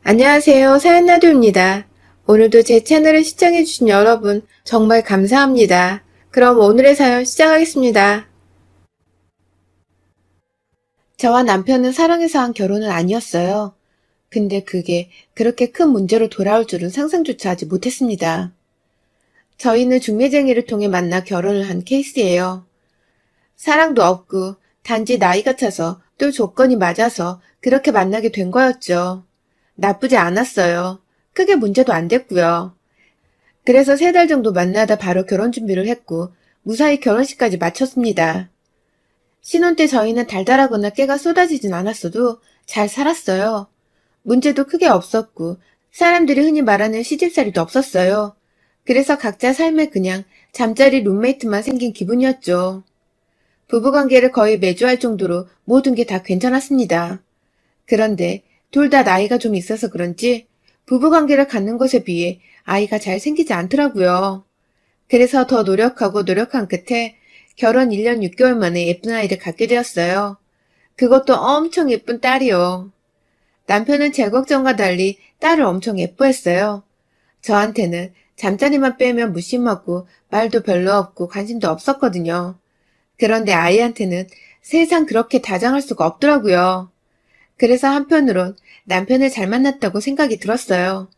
안녕하세요. 사연나도입니다. 오늘도 제 채널을 시청해주신 여러분 정말 감사합니다. 그럼 오늘의 사연 시작하겠습니다. 저와 남편은 사랑해서 한 결혼은 아니었어요. 근데 그게 그렇게 큰 문제로 돌아올 줄은 상상조차 하지 못했습니다. 저희는 중매쟁이를 통해 만나 결혼을 한 케이스예요. 사랑도 없고 단지 나이가 차서 또 조건이 맞아서 그렇게 만나게 된 거였죠. 나쁘지 않았어요. 크게 문제도 안 됐고요. 그래서 3달 정도 만나다 바로 결혼 준비를 했고 무사히 결혼식까지 마쳤습니다. 신혼 때 저희는 달달하거나 깨가 쏟아지진 않았어도 잘 살았어요. 문제도 크게 없었고 사람들이 흔히 말하는 시집살이도 없었어요. 그래서 각자 삶에 그냥 잠자리 룸메이트만 생긴 기분이었죠. 부부관계를 거의 매주 할 정도로 모든 게 다 괜찮았습니다. 그런데 둘 다 나이가 좀 있어서 그런지 부부관계를 갖는 것에 비해 아이가 잘 생기지 않더라고요. 그래서 더 노력한 끝에 결혼 1년 6개월 만에 예쁜 아이를 갖게 되었어요. 그것도 엄청 예쁜 딸이요. 남편은 제 걱정과 달리 딸을 엄청 예뻐했어요. 저한테는 잠자리만 빼면 무심하고 말도 별로 없고 관심도 없었거든요. 그런데 아이한테는 세상 그렇게 다정할 수가 없더라고요. 그래서 한편으론 남편을 잘 만났다고 생각이 들었어요.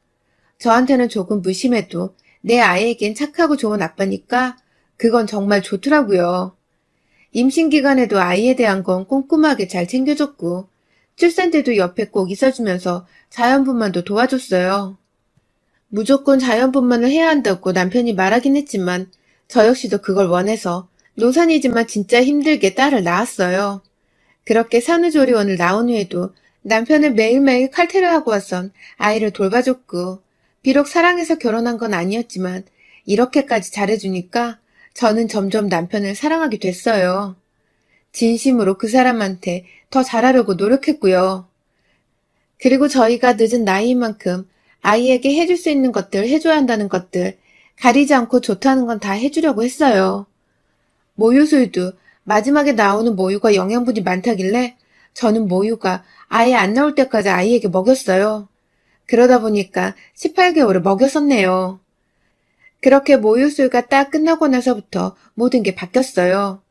저한테는 조금 무심해도 내 아이에겐 착하고 좋은 아빠니까 그건 정말 좋더라고요. 임신 기간에도 아이에 대한 건 꼼꼼하게 잘 챙겨줬고 출산 때도 옆에 꼭 있어주면서 자연분만도 도와줬어요. 무조건 자연분만을 해야 한다고 남편이 말하긴 했지만 저 역시도 그걸 원해서 노산이지만 진짜 힘들게 딸을 낳았어요. 그렇게 산후조리원을 나온 후에도 남편은 매일매일 칼퇴를 하고 와선 아이를 돌봐줬고 비록 사랑해서 결혼한 건 아니었지만 이렇게까지 잘해주니까 저는 점점 남편을 사랑하게 됐어요. 진심으로 그 사람한테 더 잘하려고 노력했고요. 그리고 저희가 늦은 나이인 만큼 아이에게 해줄 수 있는 것들, 해줘야 한다는 것들, 가리지 않고 좋다는 건 다 해주려고 했어요. 모유수유도 마지막에 나오는 모유가 영양분이 많다길래 저는 모유가 아예 안 나올 때까지 아이에게 먹였어요. 그러다 보니까 18개월을 먹였었네요. 그렇게 모유수유가 딱 끝나고 나서부터 모든 게 바뀌었어요.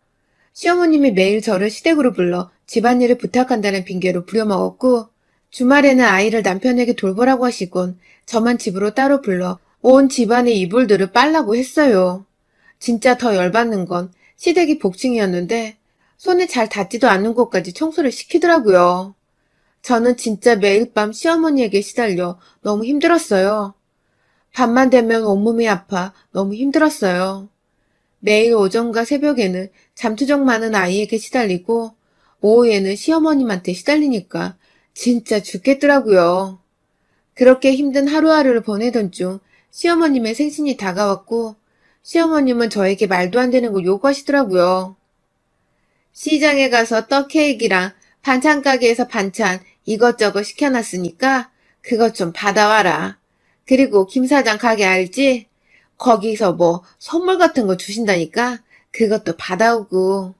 시어머님이 매일 저를 시댁으로 불러 집안일을 부탁한다는 핑계로 부려먹었고 주말에는 아이를 남편에게 돌보라고 하시곤 저만 집으로 따로 불러 온 집안의 이불들을 빨라고 했어요. 진짜 더 열받는 건 시댁이 복층이었는데 손에 잘 닿지도 않는 곳까지 청소를 시키더라고요. 저는 진짜 매일 밤 시어머니에게 시달려 너무 힘들었어요. 밤만 되면 온몸이 아파 너무 힘들었어요. 매일 오전과 새벽에는 잠투정 많은 아이에게 시달리고 오후에는 시어머님한테 시달리니까 진짜 죽겠더라고요. 그렇게 힘든 하루하루를 보내던 중 시어머님의 생신이 다가왔고 시어머님은 저에게 말도 안 되는 걸 요구하시더라고요. 시장에 가서 떡 케이크랑 반찬 가게에서 반찬 이것저것 시켜놨으니까 그것 좀 받아와라. 그리고 김 사장 가게 알지? 거기서 뭐 선물 같은 거 주신다니까 그것도 받아오고.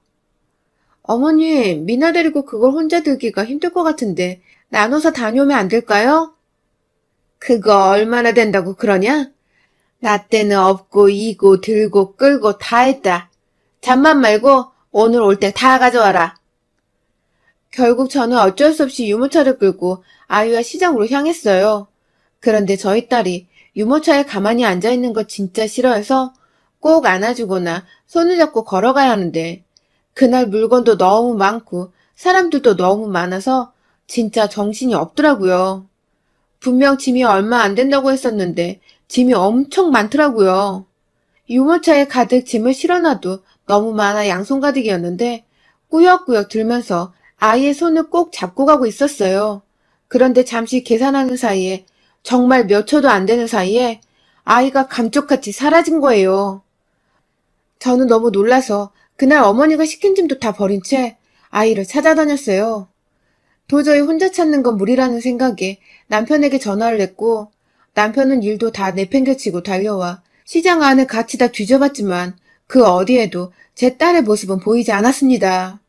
어머님, 미나 데리고 그걸 혼자 들기가 힘들 것 같은데 나눠서 다녀오면 안 될까요? 그거 얼마나 된다고 그러냐? 나 때는 업고 이고 들고 끌고 다 했다. 잠만 말고 오늘 올 때 다 가져와라. 결국 저는 어쩔 수 없이 유모차를 끌고 아이와 시장으로 향했어요. 그런데 저희 딸이 유모차에 가만히 앉아있는 거 진짜 싫어해서 꼭 안아주거나 손을 잡고 걸어가야 하는데 그날 물건도 너무 많고 사람들도 너무 많아서 진짜 정신이 없더라고요. 분명 짐이 얼마 안 된다고 했었는데 짐이 엄청 많더라고요. 유모차에 가득 짐을 실어놔도 너무 많아 양손 가득이었는데 꾸역꾸역 들면서 아이의 손을 꼭 잡고 가고 있었어요. 그런데 잠시 계산하는 사이에 정말 몇 초도 안 되는 사이에 아이가 감쪽같이 사라진 거예요. 저는 너무 놀라서 그날 어머니가 시킨 짐도 다 버린 채 아이를 찾아다녔어요. 도저히 혼자 찾는 건 무리라는 생각에 남편에게 전화를 했고 남편은 일도 다 내팽개치고 달려와 시장 안을 같이 다 뒤져봤지만 그 어디에도 제 딸의 모습은 보이지 않았습니다.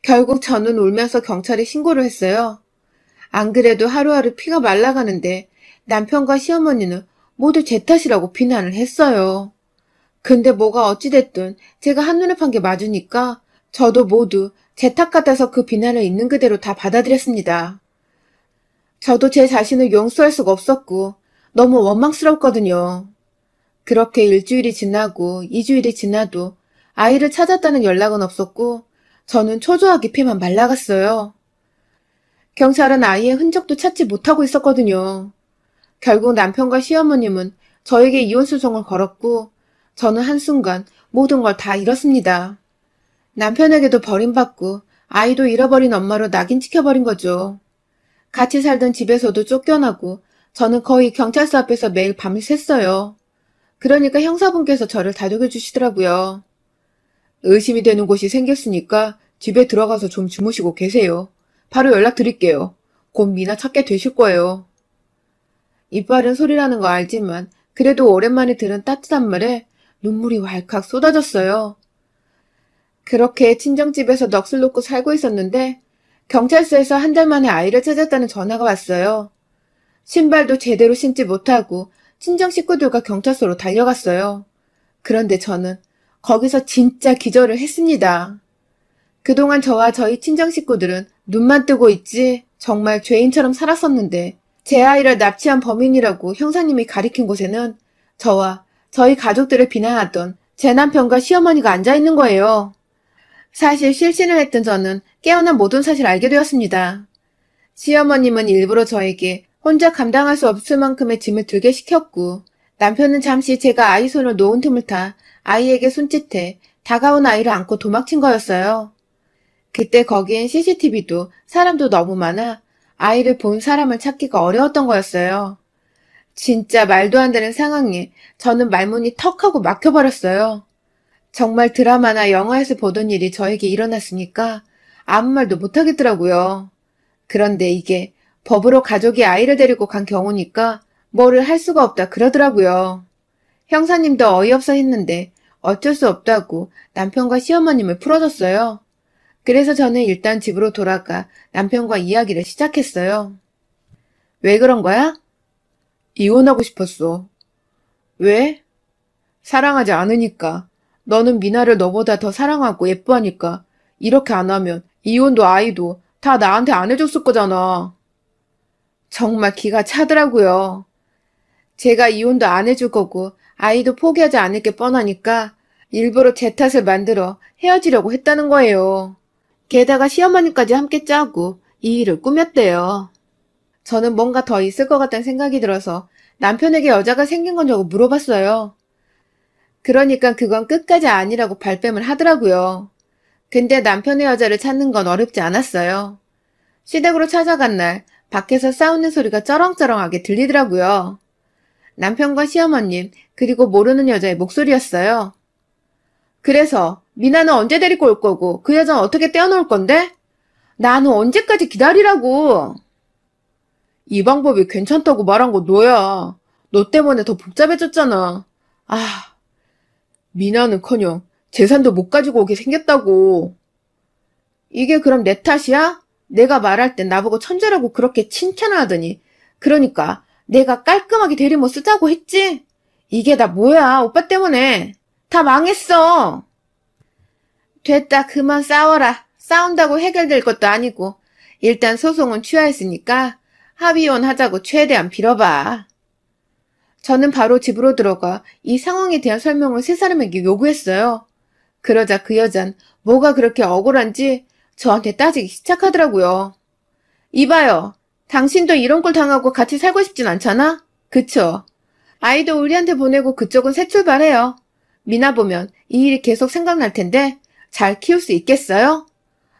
결국 저는 울면서 경찰에 신고를 했어요. 안 그래도 하루하루 피가 말라가는데 남편과 시어머니는 모두 제 탓이라고 비난을 했어요. 근데 뭐가 어찌됐든 제가 한눈에 판 게 맞으니까 저도 모두 제 탓 같아서 그 비난을 있는 그대로 다 받아들였습니다. 저도 제 자신을 용서할 수가 없었고 너무 원망스럽거든요. 그렇게 일주일이 지나고 2주일이 지나도 아이를 찾았다는 연락은 없었고 저는 초조하게 피만 말라갔어요. 경찰은 아이의 흔적도 찾지 못하고 있었거든요. 결국 남편과 시어머님은 저에게 이혼 소송을 걸었고 저는 한순간 모든 걸 다 잃었습니다. 남편에게도 버림받고 아이도 잃어버린 엄마로 낙인 찍혀버린 거죠. 같이 살던 집에서도 쫓겨나고 저는 거의 경찰서 앞에서 매일 밤을 샜어요. 그러니까 형사분께서 저를 다독여 주시더라고요. 의심이 되는 곳이 생겼으니까 집에 들어가서 좀 주무시고 계세요. 바로 연락드릴게요. 곧 미나 찾게 되실 거예요. 이빨은 소리라는 거 알지만 그래도 오랜만에 들은 따뜻한 말에 눈물이 왈칵 쏟아졌어요. 그렇게 친정집에서 넋을 놓고 살고 있었는데 경찰서에서 한 달 만에 아이를 찾았다는 전화가 왔어요. 신발도 제대로 신지 못하고 친정 식구들과 경찰서로 달려갔어요. 그런데 저는 거기서 진짜 기절을 했습니다. 그동안 저와 저희 친정 식구들은 눈만 뜨고 있지 정말 죄인처럼 살았었는데 제 아이를 납치한 범인이라고 형사님이 가리킨 곳에는 저와 저희 가족들을 비난하던 제 남편과 시어머니가 앉아있는 거예요. 사실 실신을 했던 저는 깨어난 모든 사실을 알게 되었습니다. 시어머님은 일부러 저에게 혼자 감당할 수 없을 만큼의 짐을 들게 시켰고 남편은 잠시 제가 아이 손을 놓은 틈을 타 아이에게 손짓해 다가온 아이를 안고 도망친 거였어요. 그때 거기엔 CCTV도 사람도 너무 많아 아이를 본 사람을 찾기가 어려웠던 거였어요. 진짜 말도 안 되는 상황에 저는 말문이 턱하고 막혀버렸어요. 정말 드라마나 영화에서 보던 일이 저에게 일어났으니까 아무 말도 못하겠더라고요. 그런데 이게 법으로 가족이 아이를 데리고 간 경우니까 뭐를 할 수가 없다 그러더라고요. 형사님도 어이없어 했는데 어쩔 수 없다고 남편과 시어머님을 풀어줬어요. 그래서 저는 일단 집으로 돌아가 남편과 이야기를 시작했어요. 왜 그런 거야? 이혼하고 싶었어. 왜? 사랑하지 않으니까. 너는 미나를 너보다 더 사랑하고 예뻐하니까 이렇게 안 하면 이혼도 아이도 다 나한테 안 해줬을 거잖아. 정말 기가 차더라고요. 제가 이혼도 안 해줄 거고 아이도 포기하지 않을 게 뻔하니까 일부러 제 탓을 만들어 헤어지려고 했다는 거예요. 게다가 시어머니까지 함께 짜고 이 일을 꾸몄대요. 저는 뭔가 더 있을 것 같다는 생각이 들어서 남편에게 여자가 생긴 거냐고 물어봤어요. 그러니까 그건 끝까지 아니라고 발뺌을 하더라고요. 근데 남편의 여자를 찾는 건 어렵지 않았어요. 시댁으로 찾아간 날 밖에서 싸우는 소리가 쩌렁쩌렁하게 들리더라고요. 남편과 시어머님 그리고 모르는 여자의 목소리였어요. 그래서 미나는 언제 데리고 올 거고 그 여자는 어떻게 떼어놓을 건데? 나는 언제까지 기다리라고. 이 방법이 괜찮다고 말한 거 너야. 너 때문에 더 복잡해졌잖아. 아, 미나는커녕 재산도 못 가지고 오게 생겼다고. 이게 그럼 내 탓이야? 내가 말할 땐 나보고 천재라고 그렇게 칭찬을 하더니 그러니까 내가 깔끔하게 대리모 쓰자고 했지? 이게 다 뭐야 오빠 때문에. 다 망했어. 됐다 그만 싸워라. 싸운다고 해결될 것도 아니고 일단 소송은 취하했으니까 합의혼 하자고 최대한 빌어봐. 저는 바로 집으로 들어가 이 상황에 대한 설명을 세 사람에게 요구했어요. 그러자 그 여잔 뭐가 그렇게 억울한지 저한테 따지기 시작하더라고요. 이봐요. 당신도 이런 꼴 당하고 같이 살고 싶진 않잖아? 그쵸? 아이도 우리한테 보내고 그쪽은 새 출발해요. 미나 보면 이 일이 계속 생각날 텐데 잘 키울 수 있겠어요?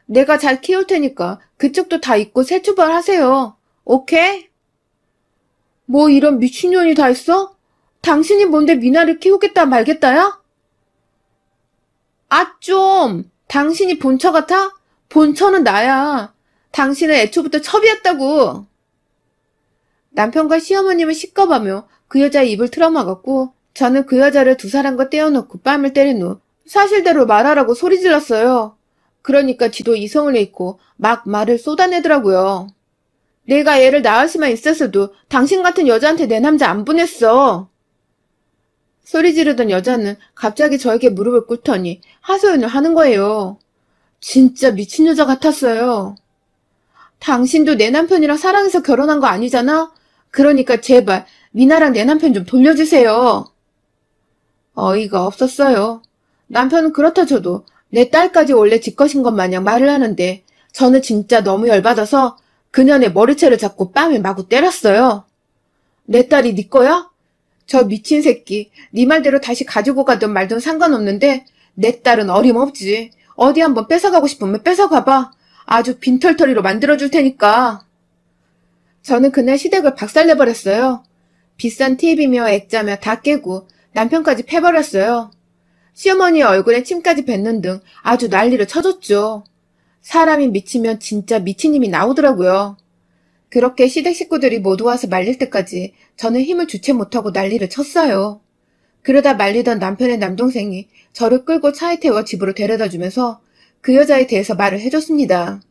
내가 잘 키울 테니까 그쪽도 다 잊고 새 출발하세요. 오케이? 뭐 이런 미친년이 다 있어? 당신이 뭔데 미나를 키우겠다 말겠다야? 아 좀! 당신이 본처 같아? 본처는 나야. 당신은 애초부터 첩이었다고. 남편과 시어머님은 시겁하며 그 여자의 입을 틀어막았고 저는 그 여자를 두 사람과 떼어놓고 뺨을 때린 후 사실대로 말하라고 소리 질렀어요. 그러니까 지도 이성을 잃고 막 말을 쏟아내더라고요. 내가 애를 낳을 수만 있었어도 당신 같은 여자한테 내 남자 안 보냈어. 소리 지르던 여자는 갑자기 저에게 무릎을 꿇더니 하소연을 하는 거예요. 진짜 미친 여자 같았어요. 당신도 내 남편이랑 사랑해서 결혼한 거 아니잖아? 그러니까 제발 미나랑 내 남편 좀 돌려주세요. 어이가 없었어요. 남편은 그렇다 쳐도 내 딸까지 원래 지 것인 것 마냥 말을 하는데 저는 진짜 너무 열받아서 그년의 머리채를 잡고 뺨에 마구 때렸어요. 내 딸이 네 거야? 저 미친 새끼, 네 말대로 다시 가지고 가든 말든 상관없는데 내 딸은 어림없지. 어디 한번 뺏어가고 싶으면 뺏어가봐. 아주 빈털터리로 만들어줄 테니까. 저는 그날 시댁을 박살내버렸어요. 비싼 TV며 액자며 다 깨고 남편까지 패버렸어요. 시어머니의 얼굴에 침까지 뱉는 등 아주 난리를 쳐줬죠. 사람이 미치면 진짜 미친 힘이 나오더라고요. 그렇게 시댁 식구들이 모두 와서 말릴 때까지 저는 힘을 주체 못하고 난리를 쳤어요. 그러다 말리던 남편의 남동생이 저를 끌고 차에 태워 집으로 데려다주면서 그 여자에 대해서 말을 해줬습니다.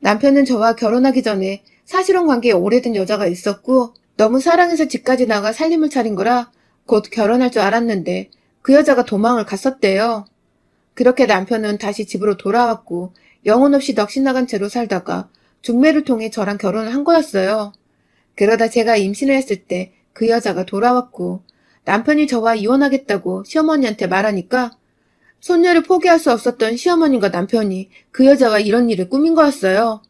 남편은 저와 결혼하기 전에 사실혼 관계에 오래된 여자가 있었고 너무 사랑해서 집까지 나가 살림을 차린 거라 곧 결혼할 줄 알았는데 그 여자가 도망을 갔었대요. 그렇게 남편은 다시 집으로 돌아왔고 영혼 없이 넋이 나간 채로 살다가 중매를 통해 저랑 결혼을 한 거였어요. 그러다 제가 임신을 했을 때 그 여자가 돌아왔고 남편이 저와 이혼하겠다고 시어머니한테 말하니까 손녀를 포기할 수 없었던 시어머니과 남편이 그 여자가 이런 일을 꾸민 거였어요.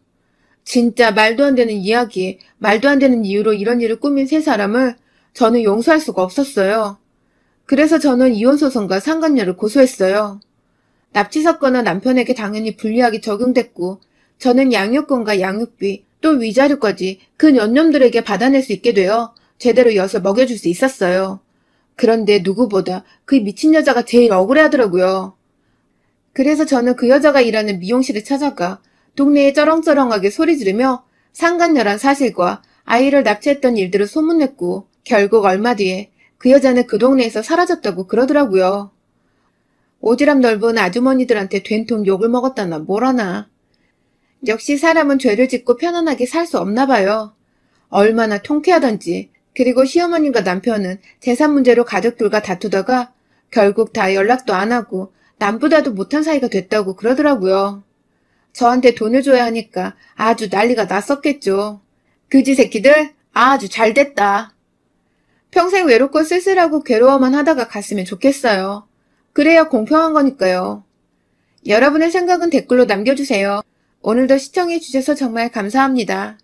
진짜 말도 안 되는 이야기에 말도 안 되는 이유로 이런 일을 꾸민 세 사람을 저는 용서할 수가 없었어요. 그래서 저는 이혼소송과 상간녀를 고소했어요. 납치 사건은 남편에게 당연히 불리하게 적용됐고 저는 양육권과 양육비 또 위자료까지 그 연놈들에게 받아낼 수 있게 되어 제대로 엿을 먹여줄 수 있었어요. 그런데 누구보다 그 미친 여자가 제일 억울해하더라고요. 그래서 저는 그 여자가 일하는 미용실에 찾아가 동네에 쩌렁쩌렁하게 소리 지르며 상간녀란 사실과 아이를 납치했던 일들을 소문냈고 결국 얼마 뒤에 그 여자는 그 동네에서 사라졌다고 그러더라고요. 오지랖 넓은 아주머니들한테 된통 욕을 먹었다나 뭐라나. 역시 사람은 죄를 짓고 편안하게 살 수 없나 봐요. 얼마나 통쾌하던지. 그리고 시어머님과 남편은 재산 문제로 가족들과 다투다가 결국 다 연락도 안 하고 남보다도 못한 사이가 됐다고 그러더라고요. 저한테 돈을 줘야 하니까 아주 난리가 났었겠죠. 그지 새끼들 아주 잘 됐다. 평생 외롭고 쓸쓸하고 괴로워만 하다가 갔으면 좋겠어요. 그래야 공평한 거니까요. 여러분의 생각은 댓글로 남겨주세요. 오늘도 시청해주셔서 정말 감사합니다.